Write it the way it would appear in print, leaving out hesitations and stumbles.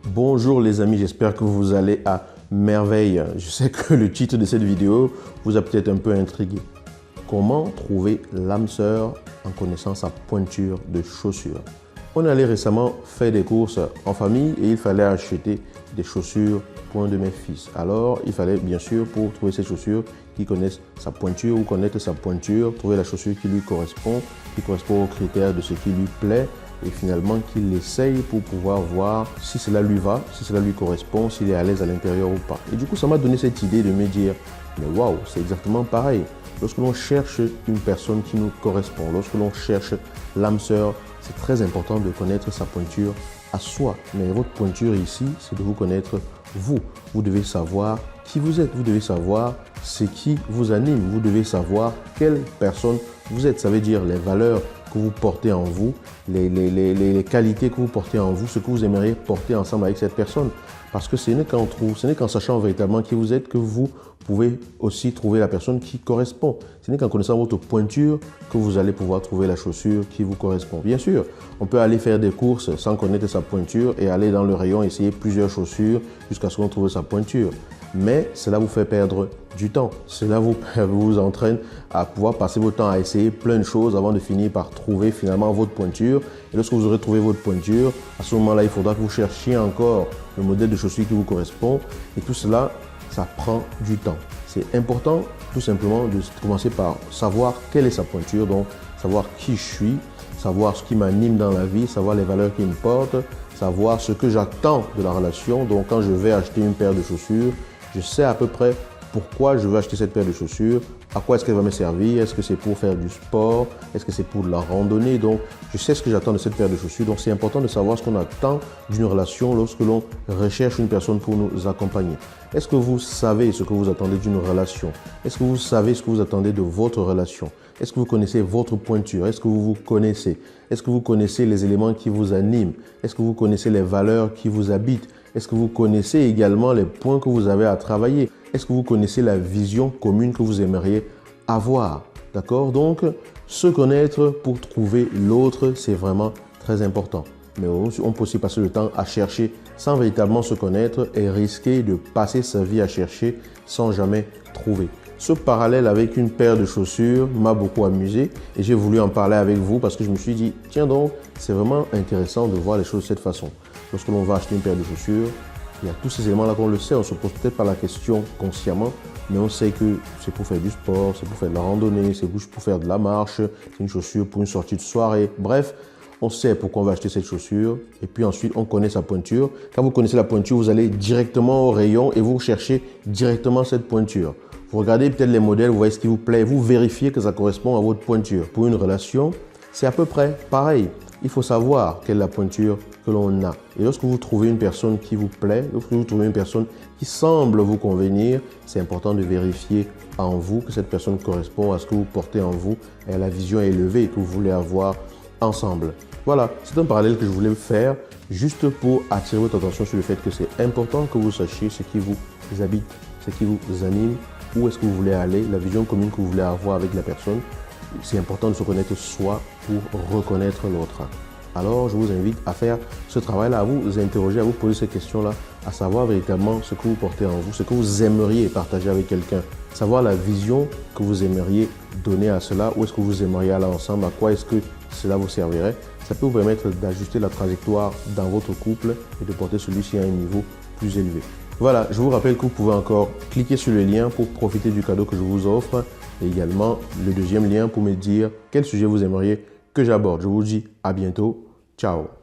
Bonjour les amis, j'espère que vous allez à merveille. Je sais que le titre de cette vidéo vous a peut-être un peu intrigué. Comment trouver l'âme sœur en connaissant sa pointure de chaussures? On allait récemment faire des courses en famille et il fallait acheter des chaussures pour un de mes fils. Alors, il fallait bien sûr, pour trouver ces chaussures qui connaissent sa pointure ou connaître sa pointure, trouver la chaussure qui lui correspond aux critères de ce qui lui plaît et finalement qu'il essaye pour pouvoir voir si cela lui va, si cela lui correspond, s'il est à l'aise à l'intérieur ou pas. Et du coup, ça m'a donné cette idée de me dire, mais waouh, c'est exactement pareil. Lorsque l'on cherche une personne qui nous correspond, lorsque l'on cherche l'âme sœur, c'est très important de connaître sa pointure à soi. Mais votre pointure ici, c'est de vous connaître vous. Vous devez savoir qui vous êtes, vous devez savoir ce qui vous anime, vous devez savoir quelle personne vous êtes. Ça veut dire les valeurs que vous portez en vous, les qualités que vous portez en vous, ce que vous aimeriez porter ensemble avec cette personne. Parce que ce n'est qu'en sachant véritablement qui vous êtes que vous pouvez aussi trouver la personne qui correspond. Ce n'est qu'en connaissant votre pointure que vous allez pouvoir trouver la chaussure qui vous correspond. Bien sûr, on peut aller faire des courses sans connaître sa pointure et aller dans le rayon essayer plusieurs chaussures jusqu'à ce qu'on trouve sa pointure. Mais cela vous fait perdre du temps. Cela vous entraîne à pouvoir passer votre temps à essayer plein de choses avant de finir par trouver finalement votre pointure. Et lorsque vous aurez trouvé votre pointure, à ce moment-là, il faudra que vous cherchiez encore le modèle de chaussure qui vous correspond. Et tout cela, ça prend du temps. C'est important tout simplement de commencer par savoir quelle est sa pointure, donc savoir qui je suis, savoir ce qui m'anime dans la vie, savoir les valeurs qui me portent, savoir ce que j'attends de la relation. Donc quand je vais acheter une paire de chaussures, je sais à peu près pourquoi je veux acheter cette paire de chaussures, à quoi est-ce qu'elle va me servir, est-ce que c'est pour faire du sport, est-ce que c'est pour de la randonnée. Donc, je sais ce que j'attends de cette paire de chaussures. Donc, c'est important de savoir ce qu'on attend d'une relation lorsque l'on recherche une personne pour nous accompagner. Est-ce que vous savez ce que vous attendez d'une relation? Est-ce que vous savez ce que vous attendez de votre relation? Est-ce que vous connaissez votre pointure? Est-ce que vous vous connaissez? Est-ce que vous connaissez les éléments qui vous animent? Est-ce que vous connaissez les valeurs qui vous habitent? Est-ce que vous connaissez également les points que vous avez à travailler? Est-ce que vous connaissez la vision commune que vous aimeriez avoir? D'accord? Donc, se connaître pour trouver l'autre, c'est vraiment très important. Mais on peut aussi passer le temps à chercher sans véritablement se connaître et risquer de passer sa vie à chercher sans jamais trouver. Ce parallèle avec une paire de chaussures m'a beaucoup amusé et j'ai voulu en parler avec vous parce que je me suis dit, tiens donc, c'est vraiment intéressant de voir les choses de cette façon. Lorsque l'on va acheter une paire de chaussures, il y a tous ces éléments-là qu'on le sait, on ne se pose peut-être pas la question consciemment, mais on sait que c'est pour faire du sport, c'est pour faire de la randonnée, c'est pour faire de la marche, c'est une chaussure pour une sortie de soirée. Bref, on sait pourquoi on va acheter cette chaussure et puis ensuite on connaît sa pointure. Quand vous connaissez la pointure, vous allez directement au rayon et vous cherchez directement cette pointure. Vous regardez peut-être les modèles, vous voyez ce qui vous plaît, vous vérifiez que ça correspond à votre pointure. Pour une relation, c'est à peu près pareil. Il faut savoir quelle est la pointure que l'on a. Et lorsque vous trouvez une personne qui vous plaît, lorsque vous trouvez une personne qui semble vous convenir, c'est important de vérifier en vous que cette personne correspond à ce que vous portez en vous et à la vision élevée que vous voulez avoir ensemble. Voilà, c'est un parallèle que je voulais faire juste pour attirer votre attention sur le fait que c'est important que vous sachiez ce qui vous habite, ce qui vous anime, où est-ce que vous voulez aller, la vision commune que vous voulez avoir avec la personne. C'est important de se connaître soi pour reconnaître l'autre. Alors, je vous invite à faire ce travail-là, à vous interroger, à vous poser ces questions-là, à savoir véritablement ce que vous portez en vous, ce que vous aimeriez partager avec quelqu'un, savoir la vision que vous aimeriez donner à cela, où est-ce que vous aimeriez aller ensemble, à quoi est-ce que cela vous servirait. Ça peut vous permettre d'ajuster la trajectoire dans votre couple et de porter celui-ci à un niveau plus élevé. Voilà, je vous rappelle que vous pouvez encore cliquer sur le lien pour profiter du cadeau que je vous offre et également le deuxième lien pour me dire quel sujet vous aimeriez que j'aborde. Je vous dis à bientôt. Ciao.